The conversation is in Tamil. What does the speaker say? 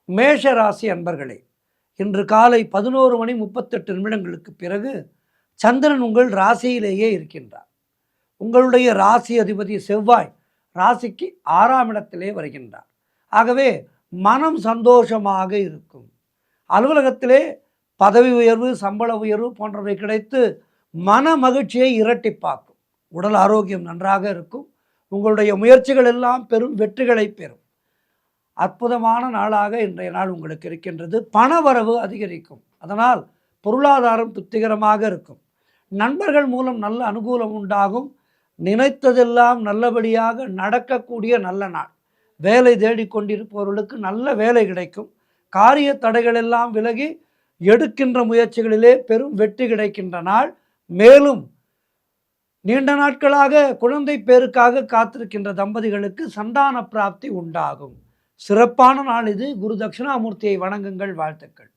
மேஷ ராசி அன்பர்களே, இன்று காலை 11:38 பிறகு சந்திரன் உங்கள் ராசியிலேயே இருக்கின்றார். உங்களுடைய ராசி அதிபதி செவ்வாய் ராசிக்கு 6ஆம் இடத்திலே வருகின்றார். ஆகவே மனம் சந்தோஷமாக இருக்கும். அலுவலகத்திலே பதவி உயர்வு, சம்பள உயர்வு போன்றவை கிடைத்து மன மகிழ்ச்சியை இரட்டிப்பாக்கும். உடல் ஆரோக்கியம் நன்றாக இருக்கும். உங்களுடைய முயற்சிகள் எல்லாம் பெரும் வெற்றிகளை பெறும். அற்புதமான நாளாக இன்றைய நாள் உங்களுக்கு இருக்கின்றது. பணவரவு அதிகரிக்கும். அதனால் பொருளாதாரம் திருப்திகரமாக இருக்கும். நண்பர்கள் மூலம் நல்ல அனுகூலம் உண்டாகும். நினைத்ததெல்லாம் நல்லபடியாக நடக்கக்கூடிய நல்ல நாள். வேலை தேடிக்கொண்டிருப்பவர்களுக்கு நல்ல வேலை கிடைக்கும். காரிய தடைகள் எல்லாம் விலகி எடுக்கின்ற முயற்சிகளிலே பெரும் வெற்றி கிடைக்கின்ற நாள். மேலும் நீண்ட நாட்களாக குழந்தை பேருக்காக காத்திருக்கின்ற தம்பதிகளுக்கு சந்தான பிராப்தி உண்டாகும். சிறப்பான நாள் இது. குரு தட்சிணாமூர்த்தியை வணங்குங்கள். வாழ்த்துக்கள்.